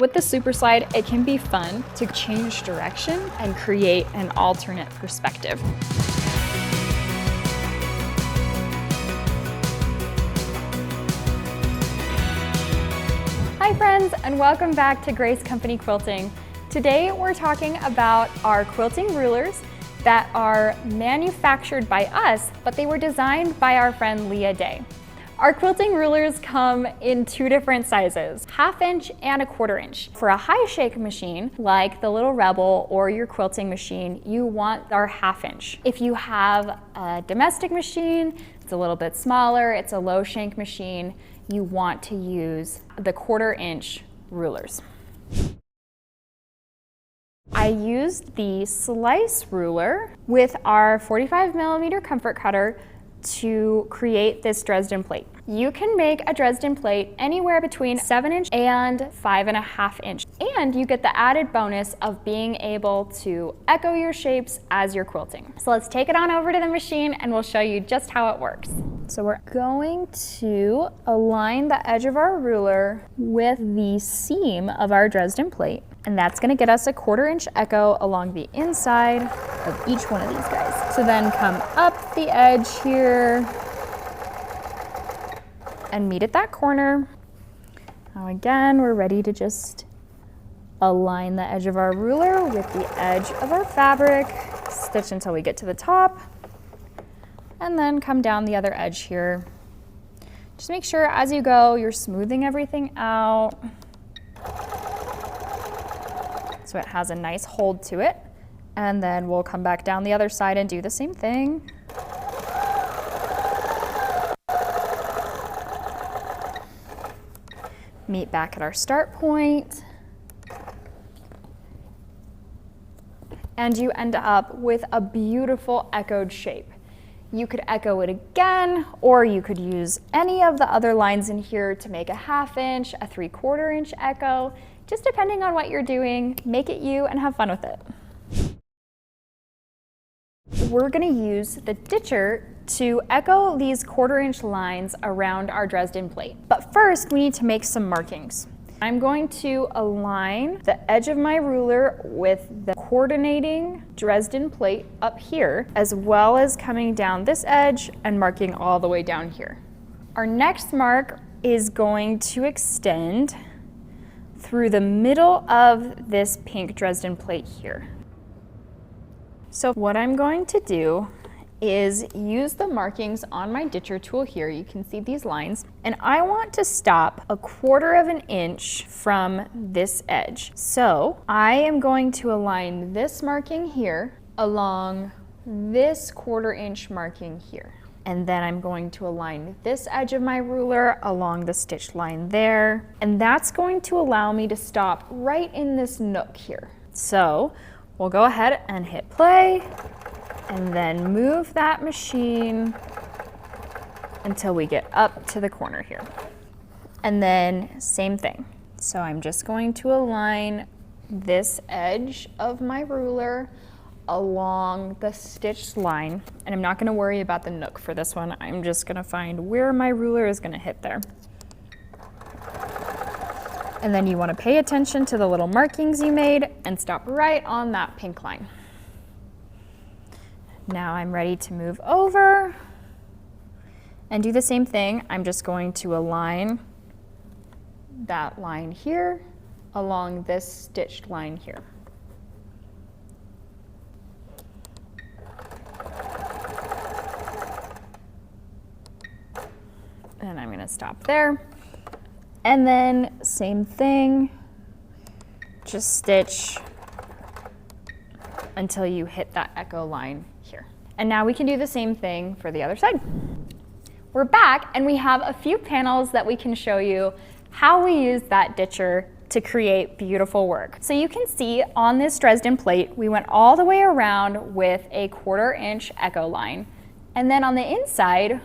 With the super slide, it can be fun to change direction and create an alternate perspective. Hi friends, and welcome back to Grace Company Quilting. Today we're talking about our quilting rulers that are manufactured by us, but they were designed by our friend Leah Day. Our quilting rulers come in two different sizes, 1/2 inch and a 1/4 inch. For a high shake machine, like the Little Rebel or your quilting machine, you want our 1/2 inch. If you have a domestic machine, it's a little bit smaller, it's a low shank machine, you want to use the 1/4 inch rulers. I used the slice ruler with our 45mm comfort cutter to create this Dresden plate. You can make a Dresden plate anywhere between 7 inch and 5.5 inch. And you get the added bonus of being able to echo your shapes as you're quilting. So let's take it on over to the machine and we'll show you just how it works. So we're going to align the edge of our ruler with the seam of our Dresden plate. And that's gonna get us a 1/4 inch echo along the inside of each one of these guys. So then come up the edge here and meet at that corner. Now again, we're ready to just align the edge of our ruler with the edge of our fabric, stitch until we get to the top, and then come down the other edge here. Just make sure as you go, you're smoothing everything out, so it has a nice hold to it. And then we'll come back down the other side and do the same thing. Meet back at our start point. And you end up with a beautiful echoed shape. You could echo it again, or you could use any of the other lines in here to make a 1/2 inch, a 3/4 inch echo. Just depending on what you're doing, make it you and have fun with it. We're gonna use the ditcher to echo these 1/4 inch lines around our Dresden plate. But first, we need to make some markings. I'm going to align the edge of my ruler with the coordinating Dresden plate up here, as well as coming down this edge and marking all the way down here. Our next mark is going to extend through the middle of this pink Dresden plate here. So what I'm going to do is use the markings on my ditcher tool here. You can see these lines, and I want to stop a 1/4 inch from this edge. So I am going to align this marking here along this 1/4 inch marking here. And then I'm going to align this edge of my ruler along the stitch line there. And that's going to allow me to stop right in this nook here. So we'll go ahead and hit play and then move that machine until we get up to the corner here. And then same thing. So I'm just going to align this edge of my ruler along the stitched line, and I'm not going to worry about the nook for this one. I'm just going to find where my ruler is going to hit there. And then you want to pay attention to the little markings you made and stop right on that pink line. Now I'm ready to move over and do the same thing. I'm just going to align that line here along this stitched line here. And I'm gonna stop there. And then same thing, just stitch until you hit that echo line here. And now we can do the same thing for the other side. We're back and we have a few panels that we can show you how we use that ditcher to create beautiful work. So you can see on this Dresden plate, we went all the way around with a 1/4 inch echo line. And then on the inside,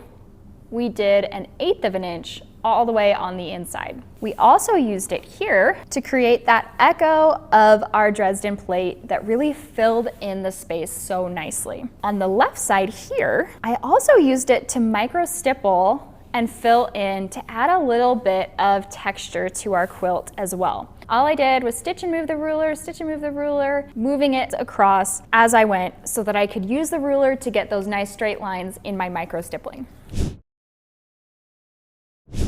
we did an 1/8 inch all the way on the inside. We also used it here to create that echo of our Dresden plate that really filled in the space so nicely. On the left side here, I also used it to micro stipple and fill in to add a little bit of texture to our quilt as well. All I did was stitch and move the ruler, stitch and move the ruler, moving it across as I went so that I could use the ruler to get those nice straight lines in my micro stippling.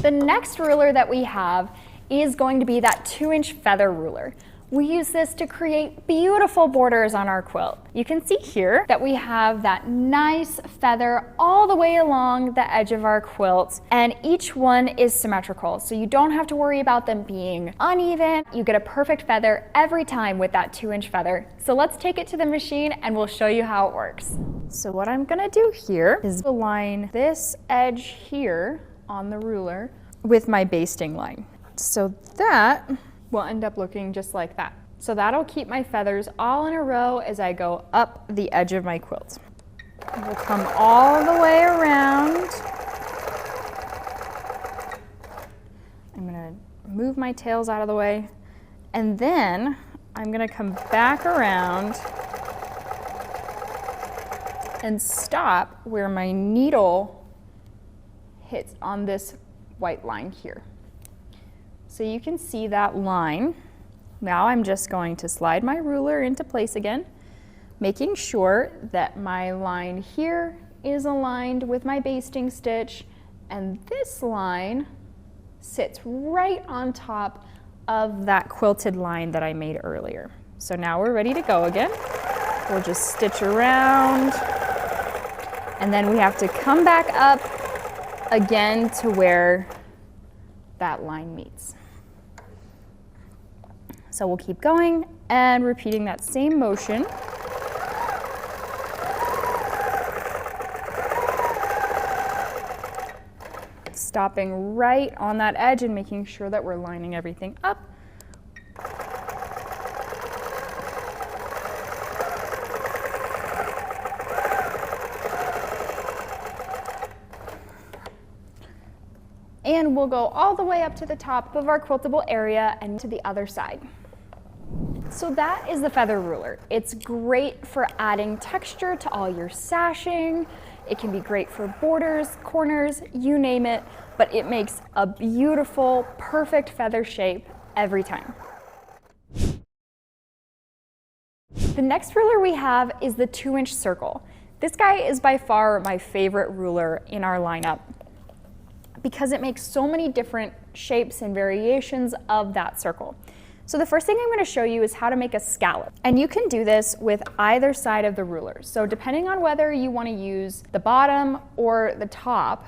The next ruler that we have is going to be that 2-inch feather ruler. We use this to create beautiful borders on our quilt. You can see here that we have that nice feather all the way along the edge of our quilt, and each one is symmetrical, so you don't have to worry about them being uneven. You get a perfect feather every time with that 2-inch feather. So let's take it to the machine and we'll show you how it works. So what I'm gonna do here is align this edge here on the ruler with my basting line. So that will end up looking just like that. So that'll keep my feathers all in a row as I go up the edge of my quilt. We'll come all the way around. I'm gonna move my tails out of the way, and then I'm gonna come back around and stop where my needle hits on this white line here. So you can see that line. Now I'm just going to slide my ruler into place again, making sure that my line here is aligned with my basting stitch, and this line sits right on top of that quilted line that I made earlier. So now we're ready to go again. We'll just stitch around, and then we have to come back up again to where that line meets. So we'll keep going and repeating that same motion. Stopping right on that edge and making sure that we're lining everything up. And we'll go all the way up to the top of our quiltable area and to the other side. So that is the feather ruler. It's great for adding texture to all your sashing. It can be great for borders, corners, you name it, but it makes a beautiful, perfect feather shape every time. The next ruler we have is the 2-inch circle. This guy is by far my favorite ruler in our lineup because it makes so many different shapes and variations of that circle. So the first thing I'm going to show you is how to make a scallop. And you can do this with either side of the ruler. So depending on whether you want to use the bottom or the top,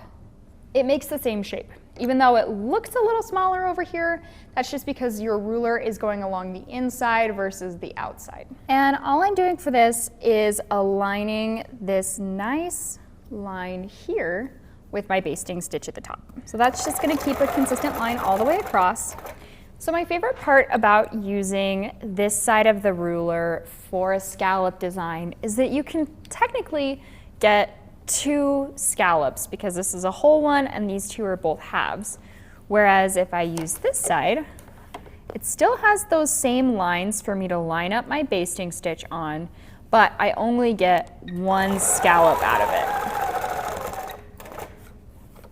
it makes the same shape. Even though it looks a little smaller over here, that's just because your ruler is going along the inside versus the outside. And all I'm doing for this is aligning this nice line here with my basting stitch at the top. So that's just going to keep a consistent line all the way across. So my favorite part about using this side of the ruler for a scallop design is that you can technically get 2 scallops because this is a whole one and these 2 are both halves. Whereas if I use this side, it still has those same lines for me to line up my basting stitch on, but I only get 1 scallop out of it.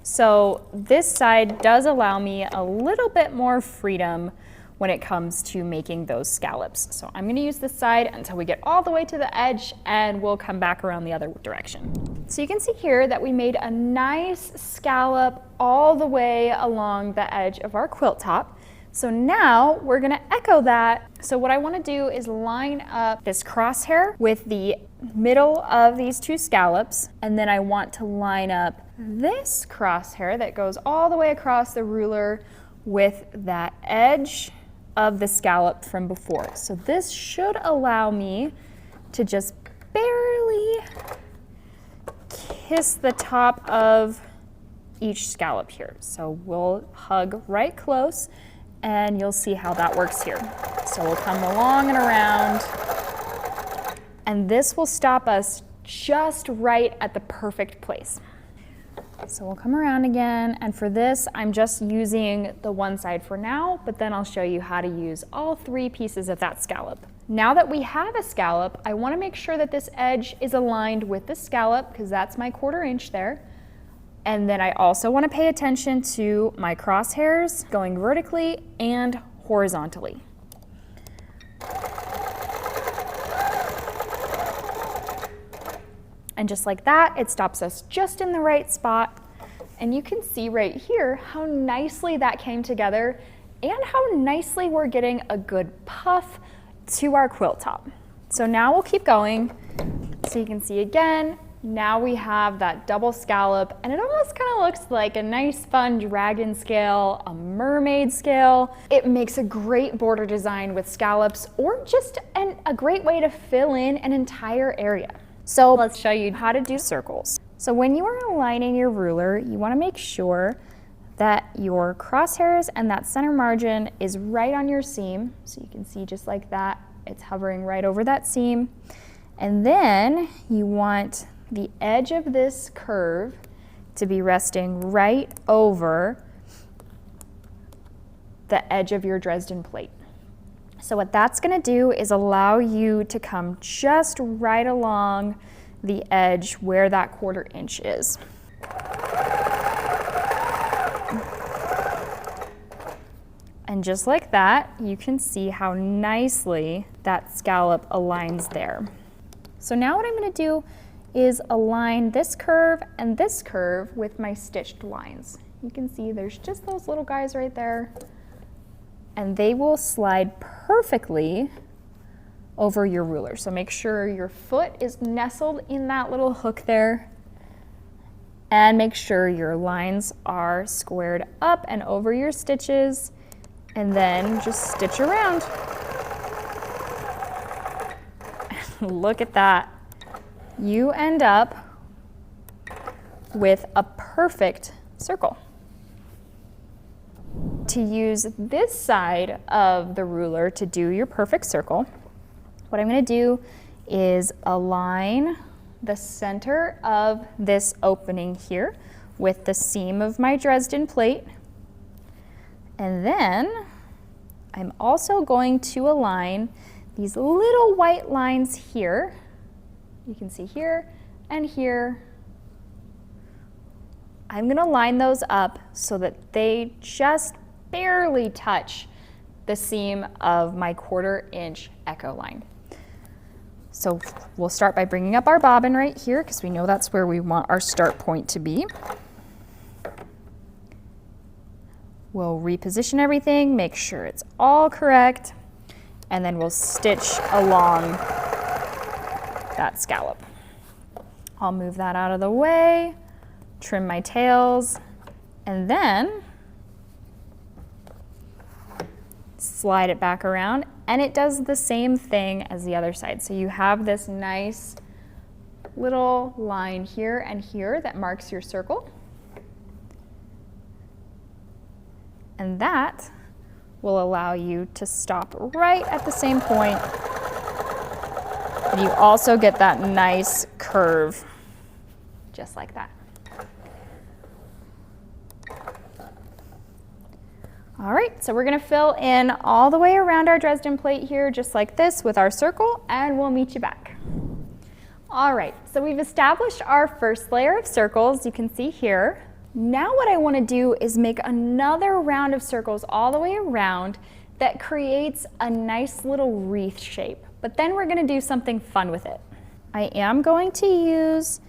So this side does allow me a little bit more freedom when it comes to making those scallops. So I'm going to use this side until we get all the way to the edge and we'll come back around the other direction. So you can see here that we made a nice scallop all the way along the edge of our quilt top. So now we're going to echo that. So what I want to do is line up this crosshair with the middle of these 2 scallops, and then I want to line up this crosshair that goes all the way across the ruler with that edge of the scallop from before. So this should allow me to just barely kiss the top of each scallop here. So we'll hug right close and you'll see how that works here. So we'll come along and around, and this will stop us just right at the perfect place. So we'll come around again, and for this, I'm just using the one side for now, but then I'll show you how to use all 3 pieces of that scallop. Now that we have a scallop, I want to make sure that this edge is aligned with the scallop, because that's my 1/4 inch there. And then I also want to pay attention to my crosshairs going vertically and horizontally. And just like that, it stops us just in the right spot. And you can see right here how nicely that came together and how nicely we're getting a good puff to our quilt top. So now we'll keep going. So you can see again, now we have that double scallop, and it almost kind of looks like a nice fun dragon scale, a mermaid scale. It makes a great border design with scallops, or just a great way to fill in an entire area. So let's show you how to do circles. So when you are aligning your ruler, you want to make sure that your crosshairs and that center margin is right on your seam. So you can see just like that, it's hovering right over that seam. And then you want the edge of this curve to be resting right over the edge of your Dresden plate. So what that's going to do is allow you to come just right along the edge where that 1/4 inch is. And just like that, you can see how nicely that scallop aligns there. So now what I'm going to do is align this curve and this curve with my stitched lines. You can see there's just those little guys right there, and they will slide perfectly over your ruler. So make sure your foot is nestled in that little hook there, and make sure your lines are squared up and over your stitches, and then just stitch around. Look at that. You end up with a perfect circle. To use this side of the ruler to do your perfect circle, what I'm going to do is align the center of this opening here with the seam of my Dresden plate. And then I'm also going to align these little white lines here. You can see here and here. I'm going to line those up so that they just barely touch the seam of my 1/4 inch echo line. So we'll start by bringing up our bobbin right here, because we know that's where we want our start point to be. We'll reposition everything, make sure it's all correct, and then we'll stitch along that scallop. I'll move that out of the way, trim my tails, and then slide it back around, and it does the same thing as the other side. So you have this nice little line here and here that marks your circle. And that will allow you to stop right at the same point. And you also get that nice curve, just like that. All right, so we're gonna fill in all the way around our Dresden plate here, just like this with our circle, and we'll meet you back. All right, so we've established our first layer of circles, you can see here. Now what I want to do is make another round of circles all the way around that creates a nice little wreath shape, but then we're going to do something fun with it. I am going to use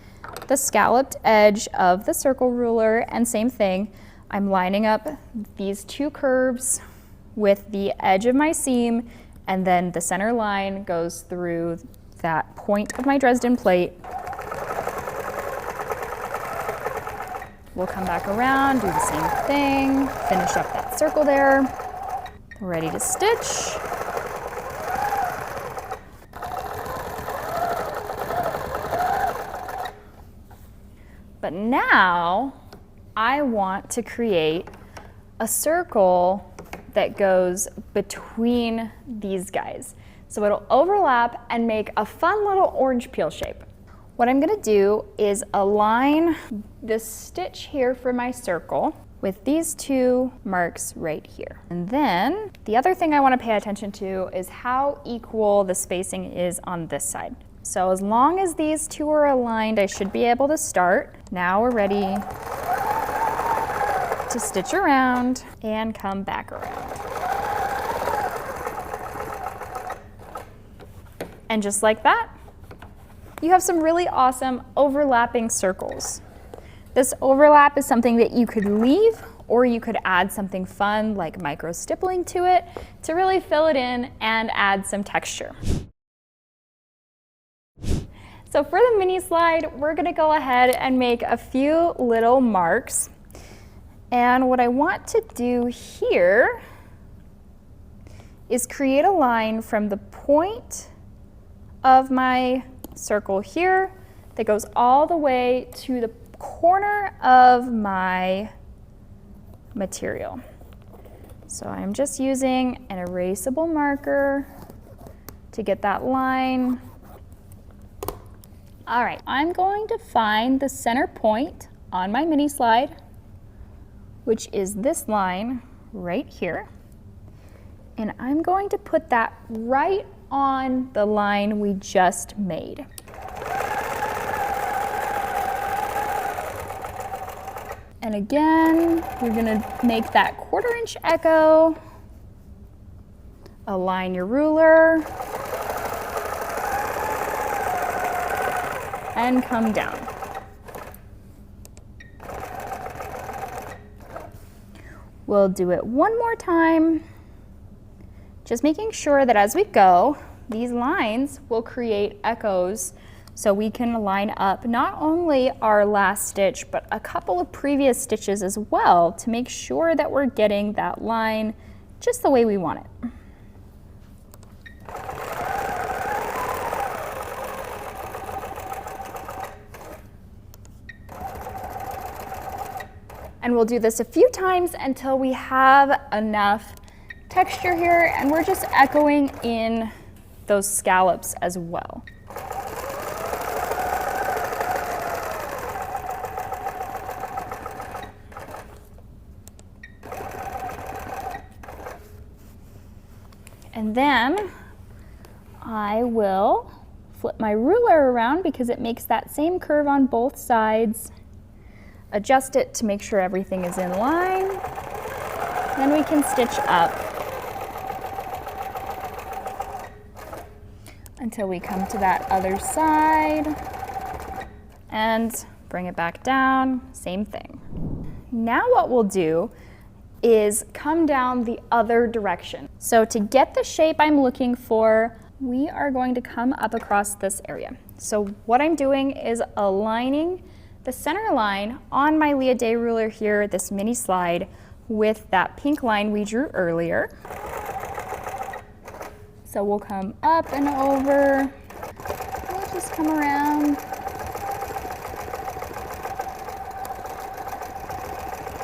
the scalloped edge of the circle ruler, and same thing, I'm lining up these two curves with the edge of my seam, and then the center line goes through that point of my Dresden plate. We'll come back around, do the same thing, finish up that circle there. Ready to stitch. But now I want to create a circle that goes between these guys. So it'll overlap and make a fun little orange peel shape. What I'm going to do is align this stitch here for my circle with these two marks right here. And then the other thing I want to pay attention to is how equal the spacing is on this side. So as long as these two are aligned, I should be able to start. Now we're ready to stitch around and come back around. And just like that, you have some really awesome overlapping circles. This overlap is something that you could leave, or you could add something fun like micro stippling to it to really fill it in and add some texture. So for the mini slide, we're gonna go ahead and make a few little marks. And what I want to do here is create a line from the point of my circle here that goes all the way to the corner of my material. So I'm just using an erasable marker to get that line. All right, I'm going to find the center point on my mini slide, which is this line right here. And I'm going to put that right on the line we just made. And again, we're gonna make that 1/4 inch echo. Align your ruler. And come down. We'll do it one more time, just making sure that as we go, these lines will create echoes so we can line up not only our last stitch, but a couple of previous stitches as well to make sure that we're getting that line just the way we want it. And we'll do this a few times until we have enough texture here, and we're just echoing in those scallops as well. And then I will flip my ruler around because it makes that same curve on both sides. Adjust it to make sure everything is in line. Then we can stitch up until we come to that other side and bring it back down, same thing. Now what we'll do is come down the other direction. So to get the shape I'm looking for, we are going to come up across this area. So what I'm doing is aligning the center line on my Leah Day ruler here, this mini slide, with that pink line we drew earlier. So we'll come up and over, we'll just come around.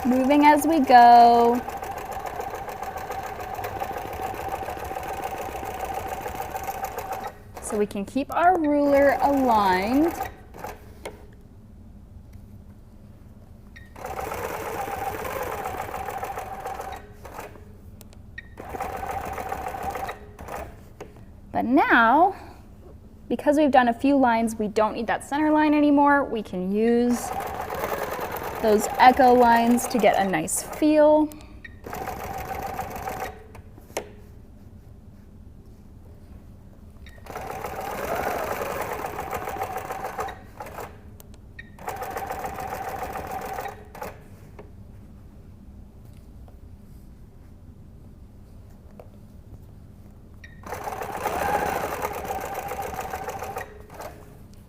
Moving as we go. So we can keep our ruler aligned. But now, because we've done a few lines, we don't need that center line anymore. We can use those echo lines to get a nice feel.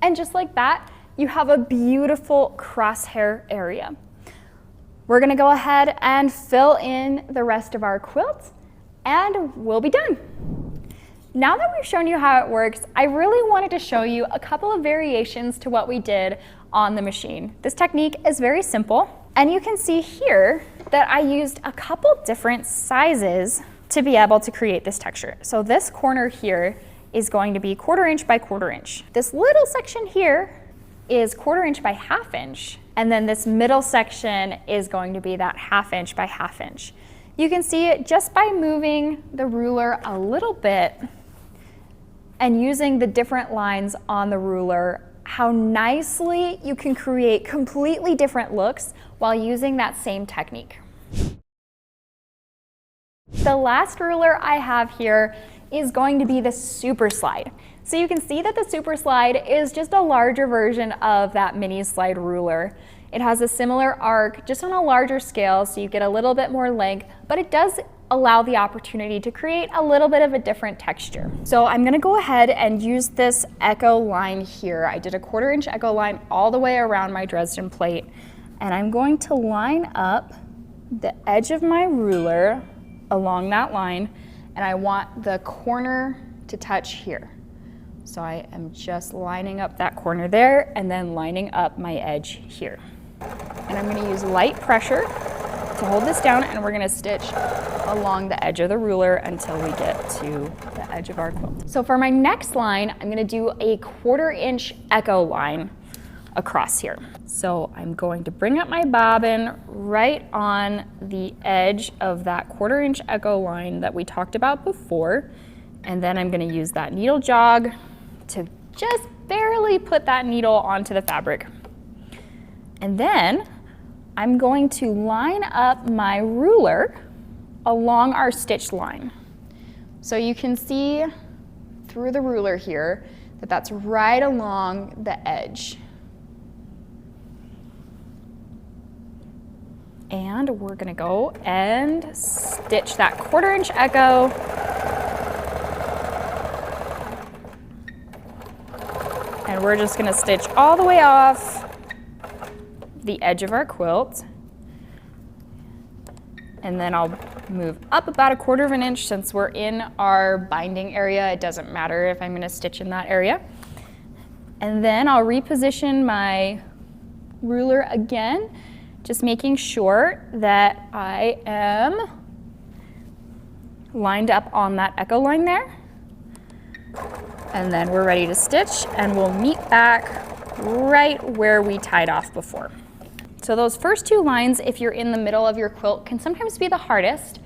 And just like that, you have a beautiful crosshair area. We're gonna go ahead and fill in the rest of our quilt and we'll be done. Now that we've shown you how it works, I really wanted to show you a couple of variations to what we did on the machine. This technique is very simple, and you can see here that I used a couple different sizes to be able to create this texture. So this corner here is going to be 1/4 inch by 1/4 inch. This little section here is 1/4 inch by 1/2 inch. And then this middle section is going to be that 1/2 inch by 1/2 inch. You can see it just by moving the ruler a little bit and using the different lines on the ruler, how nicely you can create completely different looks while using that same technique. The last ruler I have here is going to be the super slide. So you can see that the super slide is just a larger version of that mini slide ruler. It has a similar arc, just on a larger scale, so you get a little bit more length, but it does allow the opportunity to create a little bit of a different texture. So I'm gonna go ahead and use this echo line here. I did a 1/4 inch echo line all the way around my Dresden plate, and I'm going to line up the edge of my ruler along that line, and I want the corner to touch here. So I am just lining up that corner there and then lining up my edge here. And I'm gonna use light pressure to hold this down, and we're gonna stitch along the edge of the ruler until we get to the edge of our quilt. So for my next line, I'm gonna do a 1/4 inch echo line across here. So I'm going to bring up my bobbin right on the edge of that 1/4 inch echo line that we talked about before, and then I'm gonna use that needle jog to just barely put that needle onto the fabric. And then I'm going to line up my ruler along our stitch line. So you can see through the ruler here that that's right along the edge. And we're gonna go and stitch that 1/4 inch echo. And we're just gonna stitch all the way off the edge of our quilt. And then I'll move up about 1/4 of an inch since we're in our binding area. It doesn't matter if I'm gonna stitch in that area. And then I'll reposition my ruler again, just making sure that I am lined up on that echo line there. And then we're ready to stitch, and we'll meet back right where we tied off before. So those first 2 lines, if you're in the middle of your quilt, can sometimes be the hardest,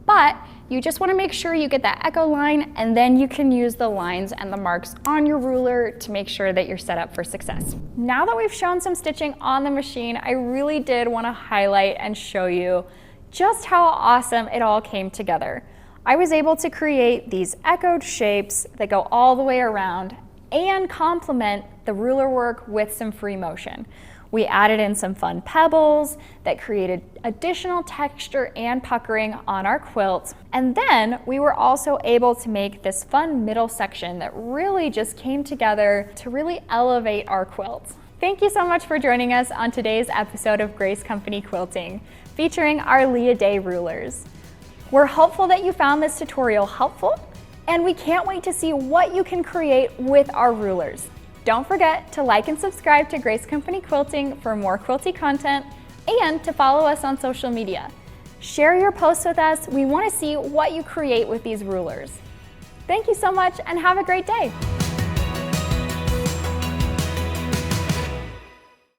but you just want to make sure you get that echo line, and then you can use the lines and the marks on your ruler to make sure that you're set up for success. Now that we've shown some stitching on the machine, I really did want to highlight and show you just how awesome it all came together. I was able to create these echoed shapes that go all the way around and complement the ruler work with some free motion. We added in some fun pebbles that created additional texture and puckering on our quilt. And then we were also able to make this fun middle section that really just came together to really elevate our quilt. Thank you so much for joining us on today's episode of Grace Company Quilting, featuring our Leah Day rulers. We're hopeful that you found this tutorial helpful, and we can't wait to see what you can create with our rulers. Don't forget to like and subscribe to Grace Company Quilting for more quilty content, and to follow us on social media. Share your posts with us. We want to see what you create with these rulers. Thank you so much, and have a great day.